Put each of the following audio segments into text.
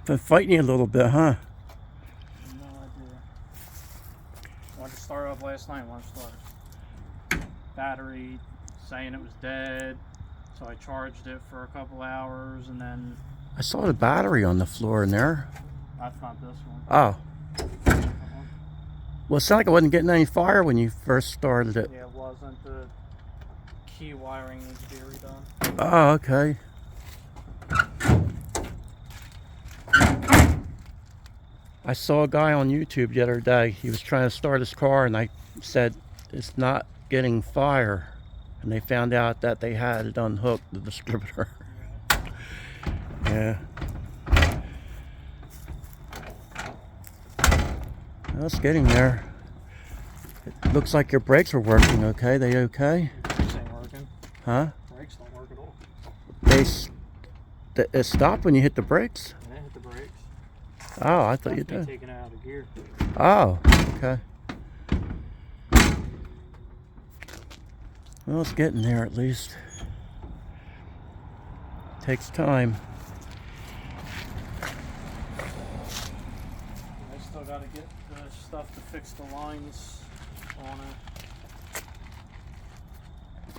been fighting you a little bit, huh? No idea. Wanted to start up last night. Wanted to start. Battery saying it was dead, so I charged it for a couple hours, and then I saw the battery on the floor in there. that's not this one. Oh. Well, it sounded like it wasn't getting any fire when you first started it. Yeah, it wasn't. The key wiring needs to be redone. Oh, okay. I saw a guy on YouTube the other day. He was trying to start his car, and I said it's not getting fire. And they found out that they had it unhooked, the distributor. Yeah. Well, it's getting there. It looks like your brakes are working okay. They okay? Brakes ain't working. Huh? Brakes don't work at all. It stopped when you hit the brakes? I didn't hit the brakes. Oh, I thought you That's did. me taking it out of gear. Oh, okay. Well, it's getting there at least. Takes time. I still got to get the stuff to fix the lines on it. So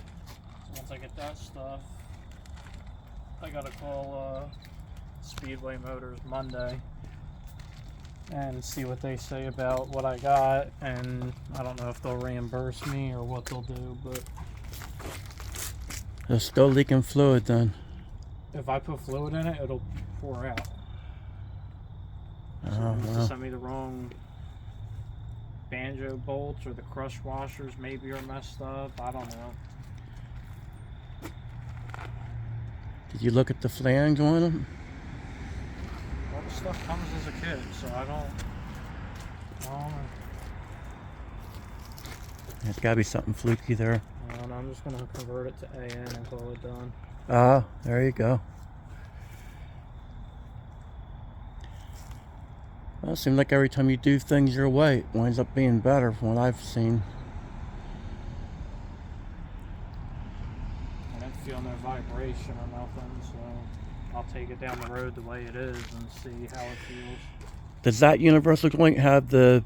once I get that stuff, I got to call Speedway Motors Monday and see what they say about what I got, and I don't know if they'll reimburse me or what they'll do, but It's still leaking fluid then. if I put fluid in it, it'll pour out. So Oh, they well. sent me the wrong banjo bolts, or the crush washers maybe are messed up. I don't know. Did you look at the flange on them? All the stuff comes as a kit, so I don't know. There's got to be something fluky there. And I'm just going to convert it to AN and call it done. Ah, there you go. Well, it seems like every time you do things your way, it winds up being better from what I've seen. I didn't feel no vibration or nothing, so I'll take it down the road the way it is and see how it feels. Does that universal joint have the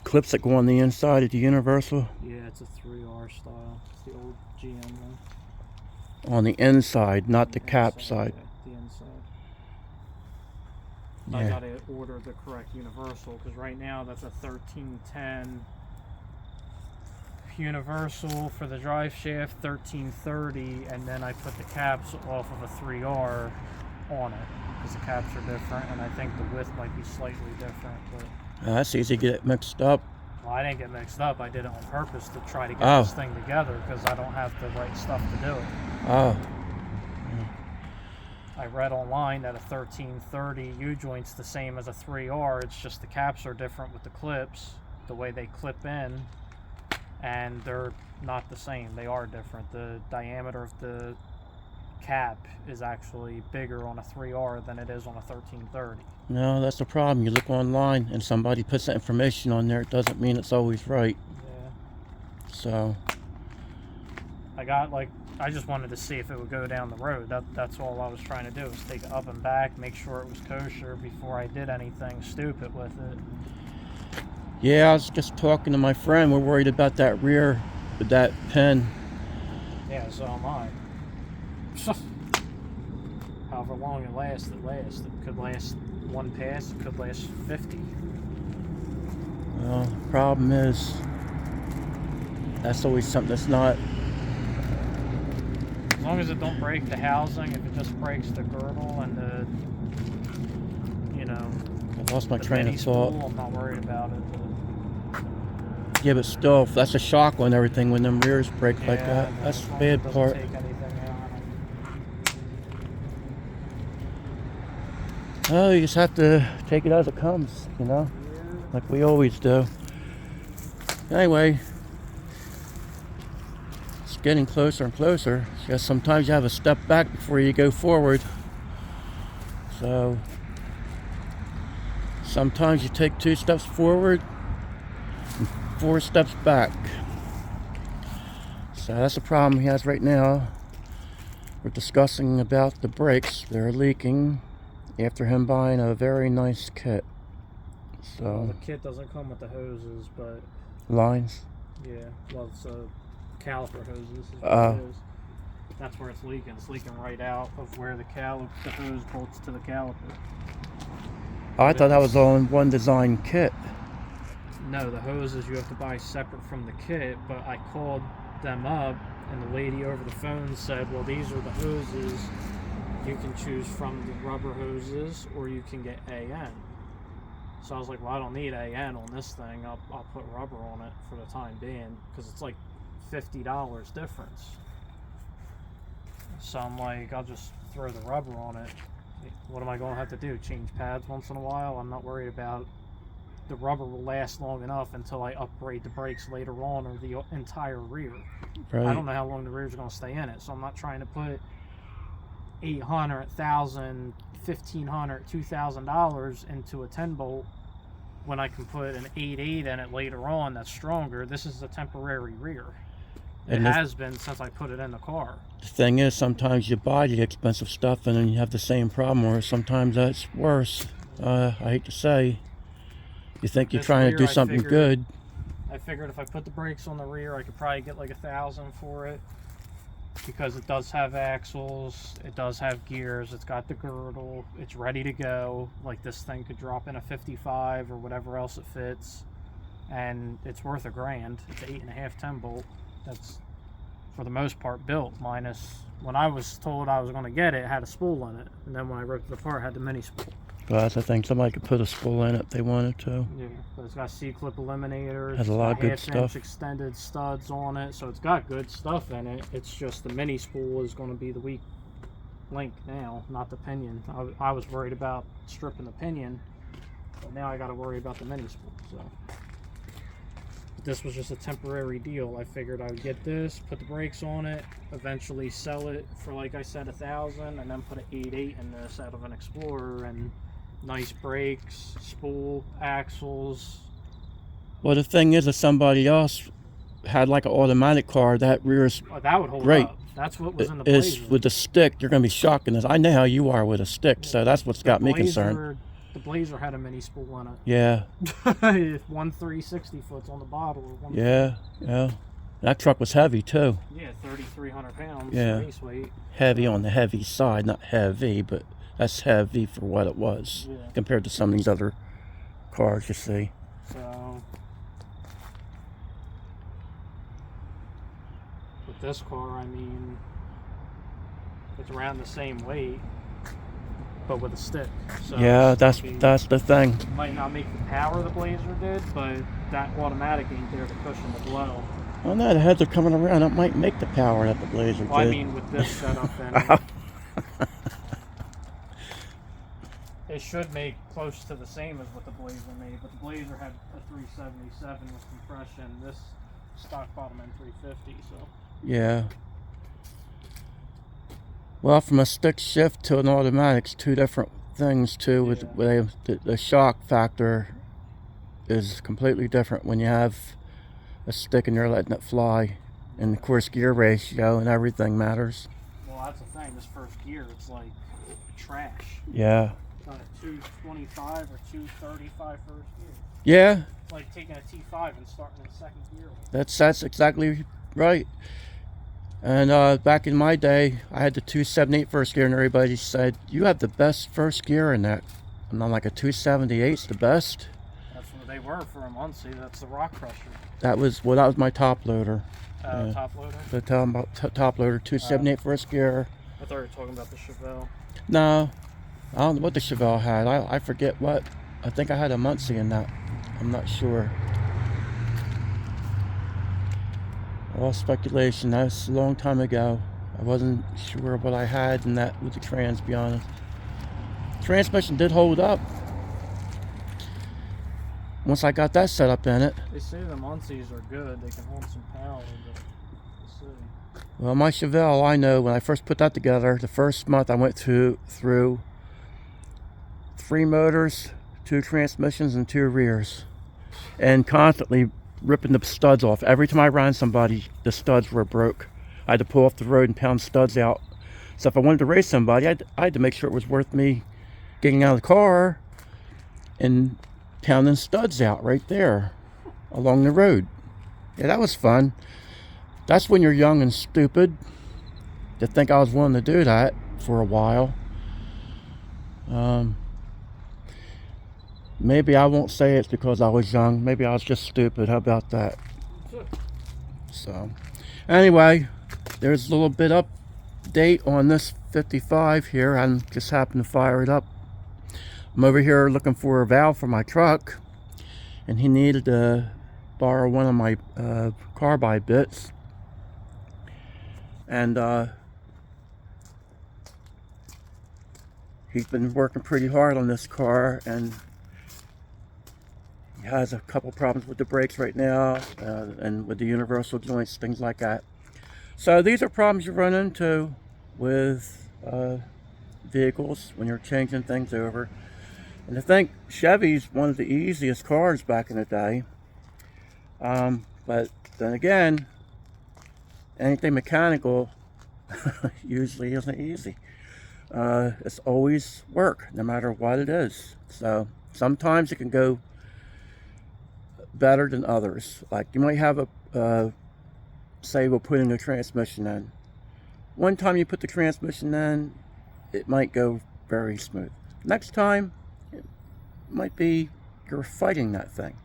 clips that go on the inside of the universal? Yeah, it's a 3R style. It's the old GM one. On the inside, not the cap Inside, side. yeah, the inside. Yeah. I gotta order the correct universal, because right now that's a 1310 universal for the drive shaft, 1330, and then I put the caps off of a 3R on it, because the caps are different, and I think the width might be slightly different. But That's easy to get it mixed up. well, I didn't get mixed up. I did it on purpose to try to get Oh. this thing together, because I don't have the right stuff to do it. Oh, I read online that a 1330 U-joint's the same as a 3R. It's just the caps are different with the clips, the way they clip in, and they're not the same. They are different. The diameter of the cap is actually bigger on a 3R than it is on a 1330. no, that's the problem. You look online and somebody puts that information on there, it doesn't mean it's always right. Yeah. So, I just wanted to see if it would go down the road. That's all I was trying to do, was take it up and back, make sure it was kosher before I did anything stupid with it. yeah, I was just talking to my friend. We're worried about that rear with that pin. Yeah, so am I. However long it lasts, it lasts. It could last one pass, it could last 50. Well, the problem is, that's always something that's not. As long as it don't break the housing, if it just breaks the girdle and I lost my the train mini of thought. spool, I'm not worried about it. Yeah, but still, that's a shock on everything when them rears break like Yeah, that. no, That's as the long as it bad doesn't part. take anything out. Oh, you just have to take it as it comes, like we always do. Anyway, it's getting closer and closer. Just sometimes you have to step back before you go forward. So sometimes you take 2 steps forward and 4 steps back. So that's the problem he has right now. We're discussing about the brakes. They're leaking, after him buying a very nice kit. Well, So, the kit doesn't come with the hoses, but lines. yeah, well, it's caliper hoses. Is what Oh. it is. That's where it's leaking. It's leaking right out of where the hose bolts to the caliper. I thought that was all in one design kit. No, the hoses you have to buy separate from the kit, but I called them up, and the lady over the phone said, well, these are the hoses. You can choose from the rubber hoses, or you can get AN. So I was like, well, I don't need AN on this thing. I'll put rubber on it for the time being, because it's like $50 difference. So I'm like, I'll just throw the rubber on it. What am I going to have to do? Change pads once in a while? I'm not worried about. The rubber will last long enough until I upgrade the brakes later on, or the entire rear. Right. I don't know how long the rear is going to stay in it, so I'm not trying to put $800, $1,000, $1,500, $2,000 into a 10 bolt when I can put an 8.8 in it later on that's stronger. This is a temporary rear. It has been since I put it in the car. The thing is, sometimes you buy the expensive stuff and then you have the same problem, or sometimes that's worse. I hate to say. You think you're trying to do something good. I figured if I put the brakes on the rear, I could probably get like $1,000 for it, because it does have axles, it does have gears, it's got the girdle, it's ready to go. Like, this thing could drop in a 55 or whatever else it fits, and it's worth $1,000. It's 8.5 10 bolt. That's for the most part built, minus when I was told I was going to get it, it had a spool in it, and then when I ripped it apart, it had the mini spool. Well, that's the thing. Somebody could put a spool in it if they wanted to. Yeah, but it's got C-clip eliminators. Has a lot of good half-inch stuff. extended studs on it, so it's got good stuff in it. It's just the mini spool is going to be the weak link now, not the pinion. I was worried about stripping the pinion, but now I got to worry about the mini spool. So this was just a temporary deal. I figured I would get this, put the brakes on it, eventually sell it for, like I said, $1,000, and then put an 8.8 in this out of an Explorer, and nice brakes, spool, axles. Well, the thing is, if somebody else had like an automatic car, that rear's That would hold great. up. That's what was in the Is Blazer. with the stick, you're going to be shocking this. I know how you are with a stick, so that's what's got me concerned. The Blazer had a mini spool in it. Yeah. 360 foots on the bottle. Or Yeah. That truck was heavy too. Yeah, 3,300 pounds. Yeah. Base weight. Heavy on the heavy side, not heavy, but that's heavy for what it was compared to some of these other cars you see. So with this car, I mean, it's around the same weight, but with a stick. So Yeah, that's the thing. Might not make the power the Blazer did, but that automatic ain't there to cushion the blow. Well, no, the heads are coming around. That might make the power that the Blazer did. Well, I mean, with this setup, then it should make close to the same as what the Blazer made, but the Blazer had a 377 with compression. This stock bottom end 350, so. Yeah. Well, from a stick shift to an automatic's two different things too. With the shock factor is completely different when you have a stick and you're letting it fly, and of course gear ratio and everything matters. Well, that's the thing. This first gear, it's like trash. Yeah. It's on a 225 or 235 first gear. Yeah. It's like taking a T5 and starting in second gear. That's exactly right. And back in my day, I had the 278 first gear, and everybody said, you have the best first gear in that. And I'm like, a 278's the best? That's what they were for a Muncie. That's the Rock Crusher. That was my top loader. Top loader? The top loader, 278 first gear. I thought you were talking about the Chevelle. No, I don't know what the Chevelle had. I forget what. I think I had a Muncie in that. I'm not sure. All speculation. That was a long time ago. I wasn't sure what I had in that with the trans, to be honest. Transmission did hold up. Once I got that set up in it. They say the Muncies are good. They can hold some power, but we'll see. Well, my Chevelle, I know when I first put that together, the first month I went through 3 motors, 2 transmissions, and 2 rears. And constantly ripping the studs off. Every time I ran somebody, the studs were broke. I had to pull off the road and pound studs out. So if I wanted to race somebody, I had to make sure it was worth me getting out of the car and pounding studs out right there along the road. Yeah, that was fun. That's when you're young and stupid. To think I was willing to do that for a while. Maybe I won't say it's because I was young. Maybe I was just stupid. How about that? So, anyway, there's a little bit update on this 55 here. I just happened to fire it up. I'm over here looking for a valve for my truck, and he needed to borrow one of my carbide bits. And he's been working pretty hard on this car, and he has a couple problems with the brakes right now, and with the universal joints, things like that. So these are problems you run into with vehicles when you're changing things over. And I think Chevy's one of the easiest cars back in the day. But then again, anything mechanical usually isn't easy. It's always work, no matter what it is. So sometimes it can go better than others. Like you might have say we're putting a transmission in. One time you put the transmission in, it might go very smooth. Next time, it might be you're fighting that thing.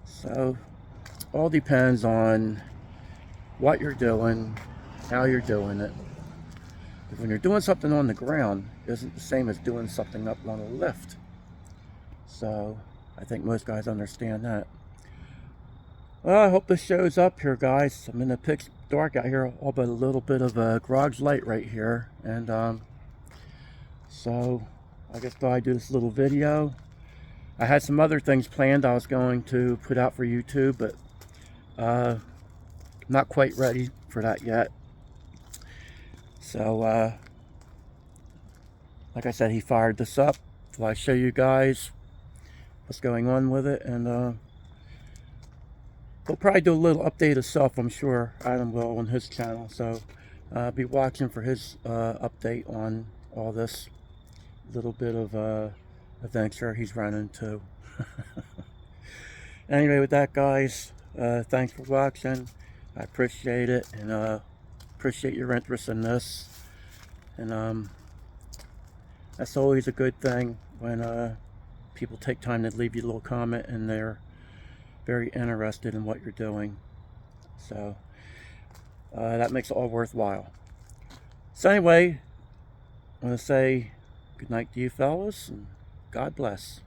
So all depends on what you're doing, how you're doing it. When you're doing something on the ground, it isn't the same as doing something up on a lift. So I think most guys understand that. Well, I hope this shows up here, guys. I'm in the pitch dark out here, all but a little bit of a garage light right here. And so I just thought I'd do this little video. I had some other things planned I was going to put out for YouTube, but not quite ready for that yet. So like I said, he fired this up. So I show you guys what's going on with it, and we'll probably do a little update of stuff, I'm sure Adam will, on his channel. So be watching for his update on all this little bit of adventure he's run into. Anyway, with that, guys, thanks for watching. I appreciate it, and appreciate your interest in this. And that's always a good thing when people take time to leave you a little comment and they're very interested in what you're doing. So that makes it all worthwhile. So anyway, I want to say good night to you fellas, and God bless.